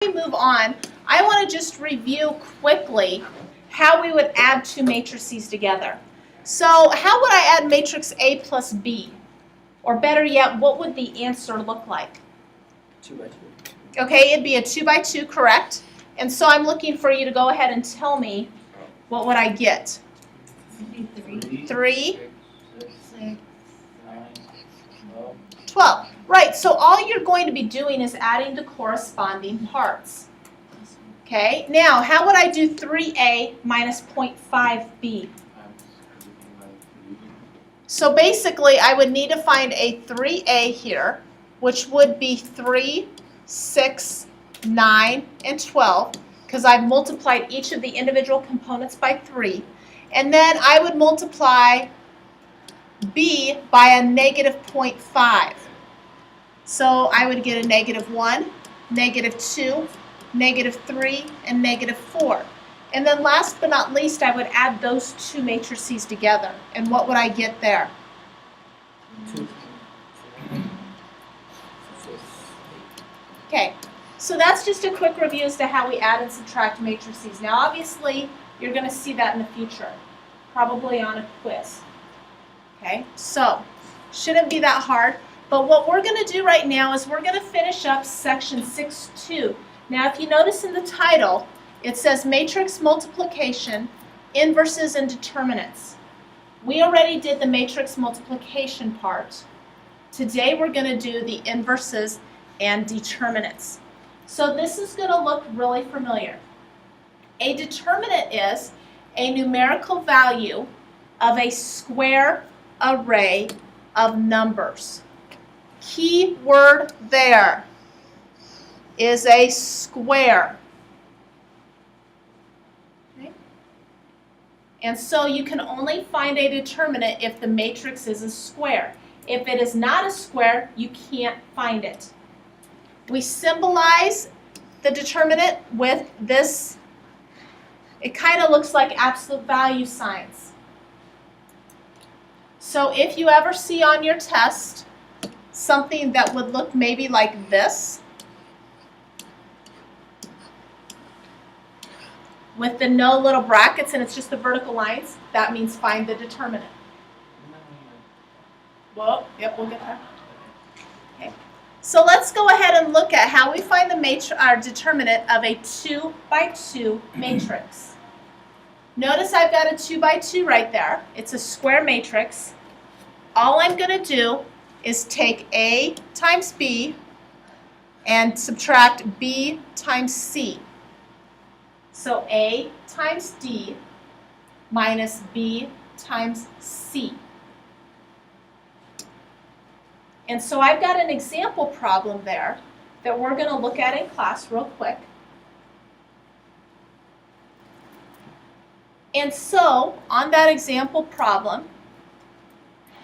we move on, I want to just review quickly how we would add two matrices together. So how would I add matrix A plus B? Or better yet, what would the answer look like? 2 by 2. Okay, it'd be a 2 by 2, correct? And so I'm looking for you to go ahead and tell me what would I get? 3, 12. Right, so all you're going to be doing is adding the corresponding parts. Okay, now how would I do 3a minus 0.5b? So basically I would need to find a 3a here, which would be 3, 6, 9, and 12, because I've multiplied each of the individual components by 3. And then I would multiply b by a negative 0.5. So I would get a negative 1, negative 2, negative 3, and negative 4. And then last but not least, I would add those two matrices together. And what would I get there? 2. Okay, so that's just a quick review as to how we add and subtract matrices. Now obviously, you're going to see that in the future, probably on a quiz. Okay, so shouldn't be that hard. But what we're going to do right now is we're going to finish up section 6.2. Now if you notice in the title, it says matrix multiplication, inverses, and determinants. We already did the matrix multiplication part. Today we're going to do the inverses and determinants. So this is going to look really familiar. A determinant is a numerical value of a square array of numbers. Key word there is a square. Okay. And so you can only find a determinant if the matrix is a square. If it is not a square, you can't find it. We symbolize the determinant with this. It kind of looks like absolute value signs. So if you ever see on your test something that would look maybe like this, with the no little brackets and it's just the vertical lines, that means find the determinant. Well, yep, we'll get there. Okay. So let's go ahead and look at how we find our determinant of a 2 by 2 matrix. Notice I've got a 2 by 2 right there. It's a square matrix. All I'm going to do is take A times B and subtract B times C. So A times D minus B times C. And so I've got an example problem there that we're going to look at in class real quick. And so on that example problem,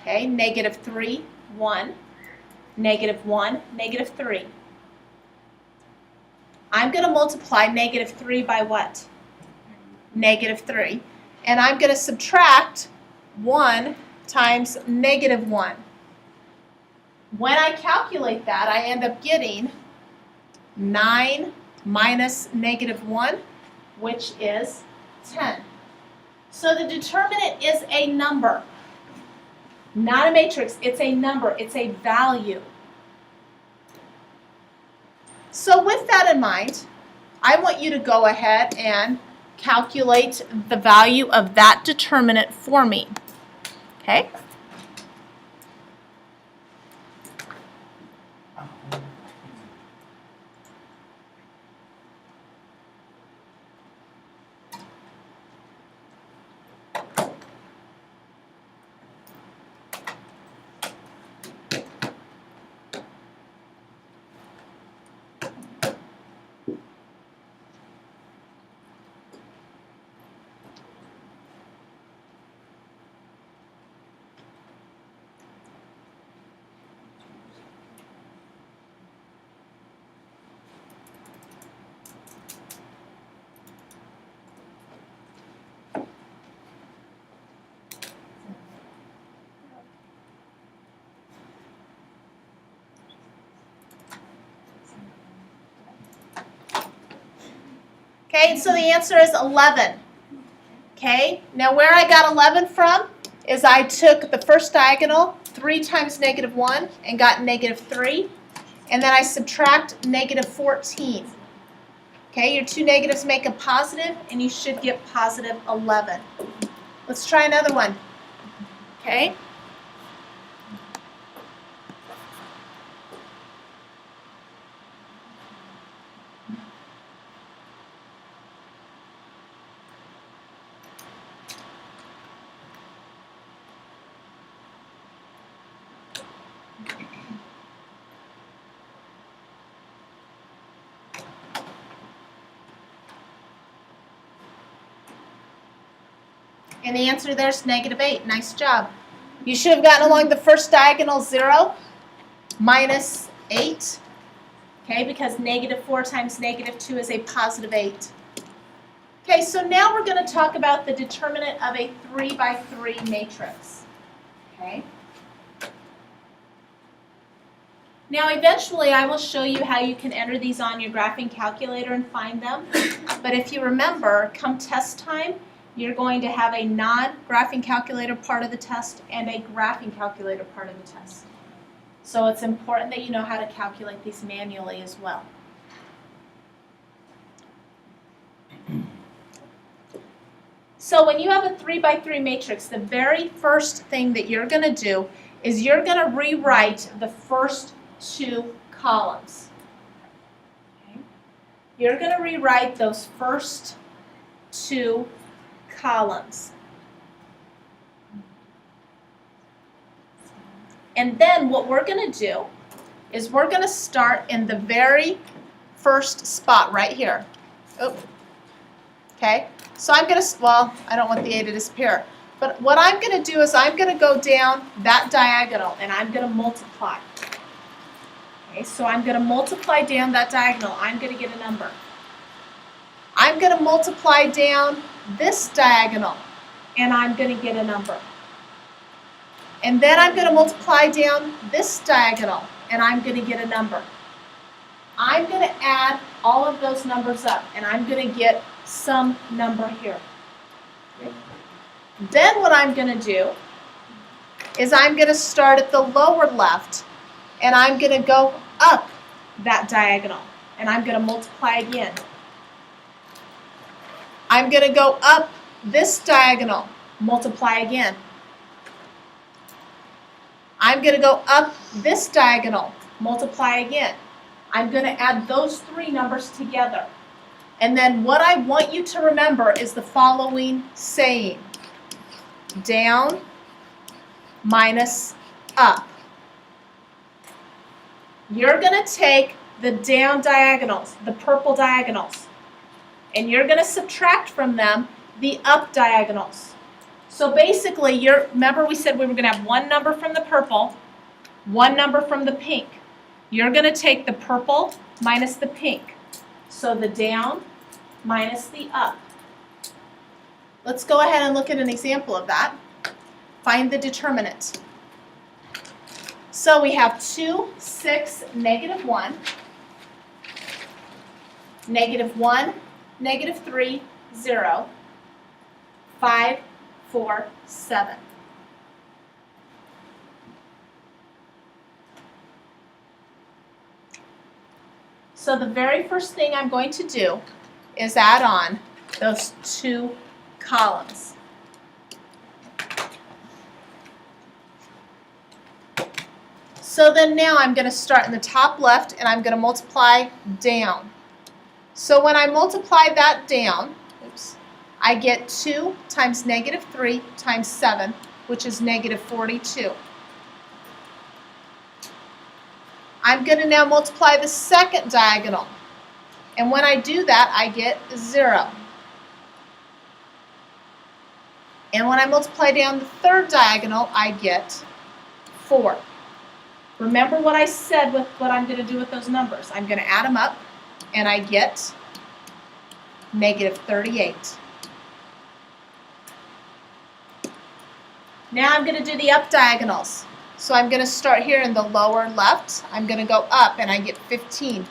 okay, negative 3, 1, negative 1, negative 3. I'm going to multiply negative 3 by what? Negative 3. And I'm going to subtract 1 times negative 1. When I calculate that, I end up getting 9 minus negative 1, which is 10. So the determinant is a number. Not a matrix, it's a number, it's a value. So with that in mind, I want you to go ahead and calculate the value of that determinant for me. Okay? Okay, and so the answer is 11. Okay, now where I got 11 from is I took the first diagonal, 3 times negative 1, and got negative 3. And then I subtract negative 14. Okay, your two negatives make a positive, and you should get positive 11. Let's try another one. Okay. And the answer there is negative 8. Nice job. You should have gotten along the first diagonal 0 minus 8. Okay, because negative 4 times negative 2 is a positive 8. Okay, so now we're going to talk about the determinant of a 3 by 3 matrix. Okay. Now eventually I will show you how you can enter these on your graphing calculator and find them. But if you remember, come test time, you're going to have a non-graphing calculator part of the test and a graphing calculator part of the test. So it's important that you know how to calculate these manually as well. So when you have a 3 by 3 matrix, the very first thing that you're going to do is you're going to rewrite the first 2 columns. Okay? You're going to rewrite those first 2 columns. And then what we're going to do is we're going to start in the very first spot right here. Oh. Okay, so I'm going to, well, I don't want the A to disappear. But what I'm going to do is I'm going to go down that diagonal and I'm going to multiply. Okay, so I'm going to multiply down that diagonal. I'm going to get a number. I'm going to multiply down this diagonal and I'm going to get a number. And then I'm going to multiply down this diagonal and I'm going to get a number. I'm going to add all of those numbers up and I'm going to get some number here. Then what I'm going to do is I'm going to start at the lower left and I'm going to go up that diagonal and I'm going to multiply again. I'm going to go up this diagonal, multiply again. I'm going to go up this diagonal, multiply again. I'm going to add those 3 numbers together. And then what I want you to remember is the following saying. Down minus up. You're going to take the down diagonals, the purple diagonals, and you're going to subtract from them the up diagonals. So basically, remember we said we were going to have one number from the purple, one number from the pink. You're going to take the purple minus the pink. So the down minus the up. Let's go ahead and look at an example of that. Find the determinant. So we have 2, 6, negative 1, negative 1, negative 3, 0, 5, 4, 7. So the very first thing I'm going to do is add on those 2 columns. So then now I'm going to start in the top left and I'm going to multiply down. So when I multiply that down, I get 2 times negative 3 times 7, which is negative 42. I'm going to now multiply the second diagonal. And when I do that, I get 0. And when I multiply down the third diagonal, I get 4. Remember what I said with what I'm going to do with those numbers. I'm going to add them up, and I get negative 38. Now I'm going to do the up diagonals. So I'm going to start here in the lower left. I'm going to go up, and I get 15.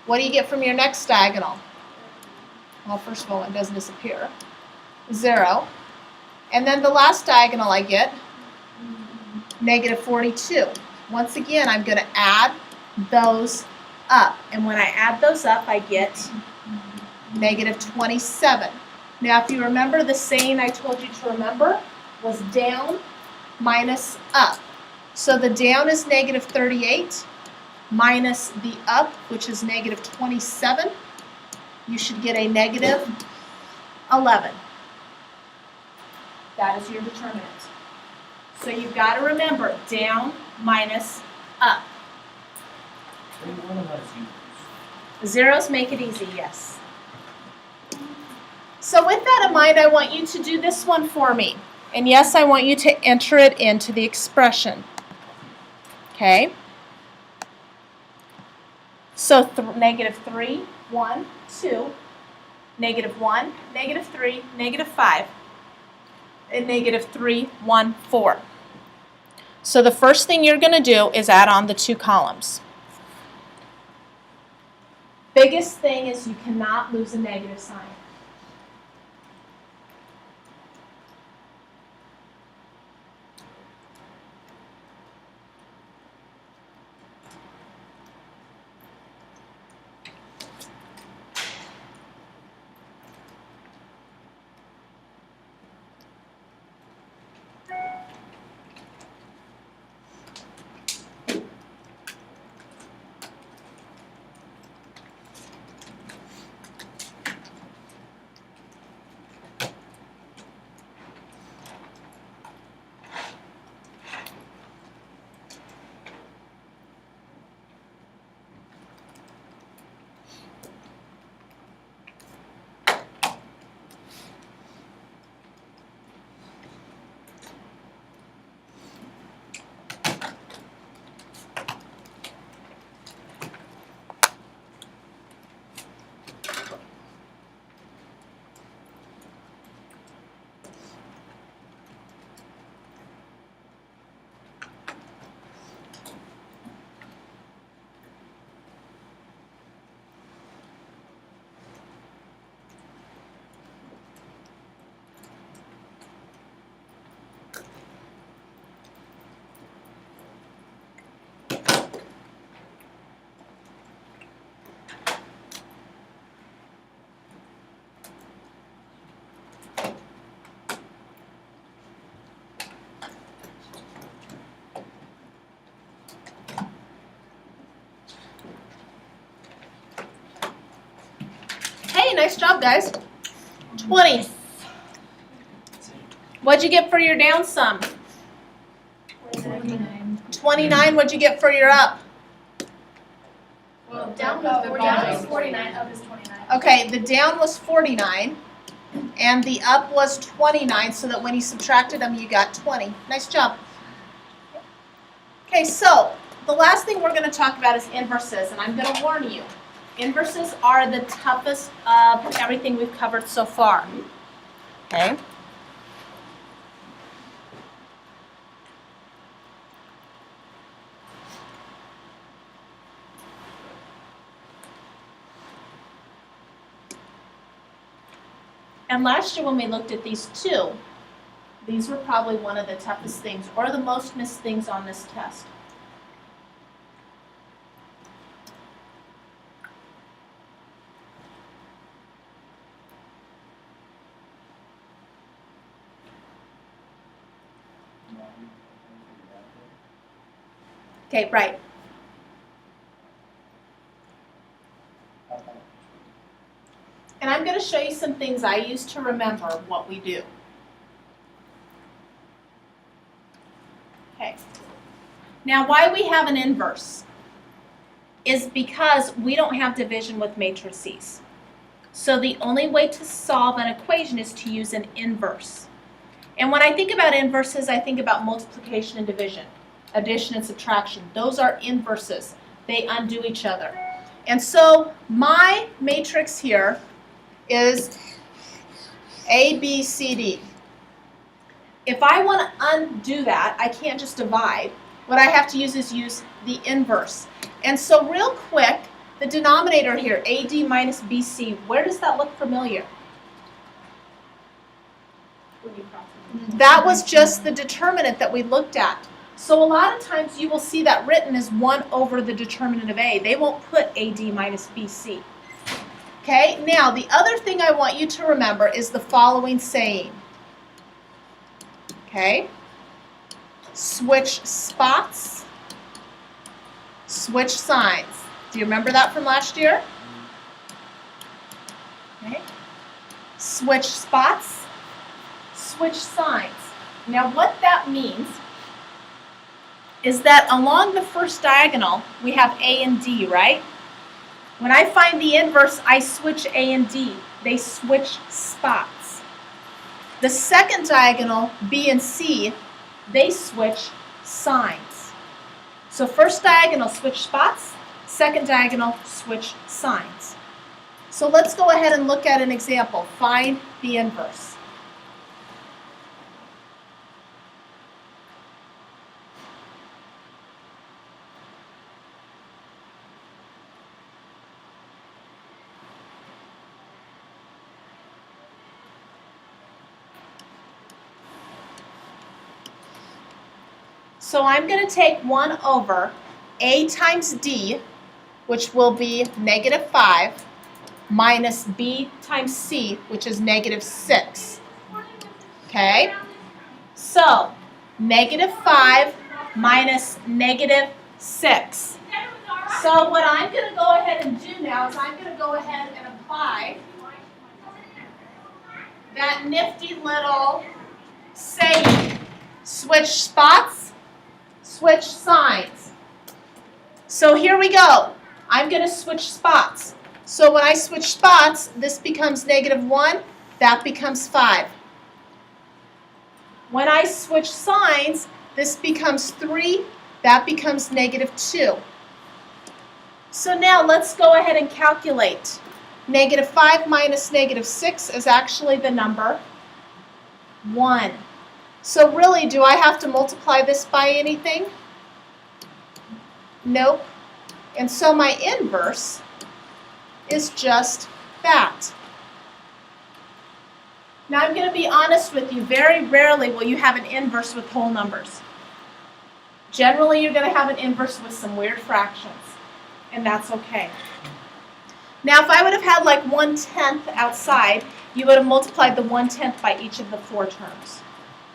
What do you get from your next diagonal? well, first of all, it doesn't disappear. 0. And then the last diagonal I get, negative 42. Once again, I'm going to add those up. And when I add those up, I get negative 27. Now, if you remember, the saying I told you to remember was down minus up. So the down is negative 38 minus the up, which is negative 27. You should get a negative 11. That is your determinant. So you've got to remember down minus up. Zeros make it easy, yes. So with that in mind, I want you to do this one for me. And yes, I want you to enter it into the expression. Okay? So negative 3, 1, 2, negative 1, negative 3, negative 5, and negative 3, 1, 4. So the first thing you're going to do is add on the 2 columns. Biggest thing is you cannot lose a negative sign. Hey, nice job, guys. 20. What'd you get for your down sum? 29. 29. What'd you get for your up? Well, Down was 49, up is 29. Okay, the down was 49, and the up was 29, so that when you subtracted them, you got 20. Nice job. Okay, so the last thing we're going to talk about is inverses, and I'm going to warn you. Inverses are the toughest of everything we've covered so far. Okay? And last year when we looked at these two, these were probably one of the toughest things or the most missed things on this test. Okay, right. And I'm going to show you some things I use to remember what we do. Okay. Now, why we have an inverse is because we don't have division with matrices. So the only way to solve an equation is to use an inverse. And when I think about inverses, I think about multiplication and division, addition and subtraction. Those are inverses. They undo each other. And so my matrix here is A, B, C, D. If I want to undo that, I can't just divide. What I have to use is use the inverse. And so real quick, the denominator here, AD minus BC, where does that look familiar? That was just the determinant that we looked at. So a lot of times you will see that written as 1 over the determinant of A. They won't put AD minus BC. Okay, now the other thing I want you to remember is the following saying. Okay, switch spots, switch signs. Do you remember that from last year? Okay, switch spots, switch signs. Now what that means is that along the first diagonal, we have A and D, right? When I find the inverse, I switch A and D. They switch spots. The second diagonal, B and C, they switch signs. So first diagonal, switch spots. Second diagonal, switch signs. So let's go ahead and look at an example. Find the inverse. So I'm going to take 1 over A times D, which will be -5, minus B times C, which is -6. Okay? So, -5 minus -6. So what I'm going to go ahead and do now is I'm going to go ahead and apply that nifty little saying. Switch spots, switch signs. So here we go. I'm going to switch spots. So when I switch spots, this becomes -1, that becomes 5. When I switch signs, this becomes 3, that becomes -2. So now let's go ahead and calculate. -5 minus -6 is actually the number 1. So really, do I have to multiply this by anything? Nope. And so my inverse is just that. Now I'm going to be honest with you, very rarely will you have an inverse with whole numbers. Generally you're going to have an inverse with some weird fractions, and that's okay. Now if I would have had like 1/10 outside, you would have multiplied the 1/10 by each of the 4 terms.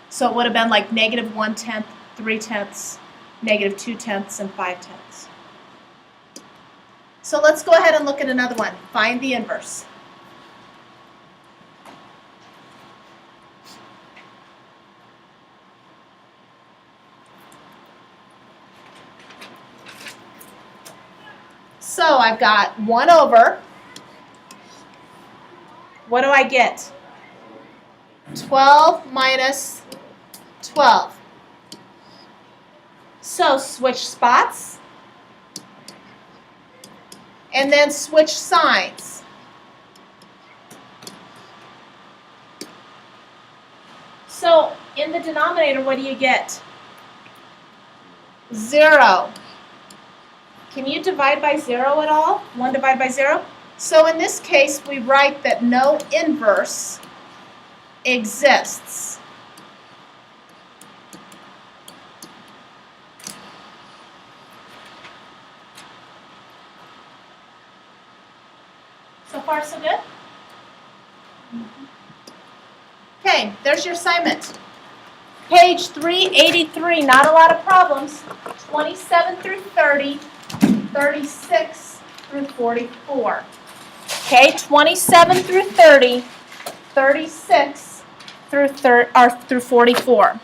So it would have been like -1/10, 3/10, -2/10, and 5/10. So let's go ahead and look at another one. Find the inverse. So I've got 1 over, what do I get? 12 minus 12. So switch spots, and then switch signs. So in the denominator, what do you get? 0. Can you divide by 0 at all? 1 divided by 0? So in this case, we write that no inverse exists. So far, so good? Okay, there's your assignment. Page 383, not a lot of problems. 27 through 30, 36 through 44. Okay, 27 through 30, 36 through 44.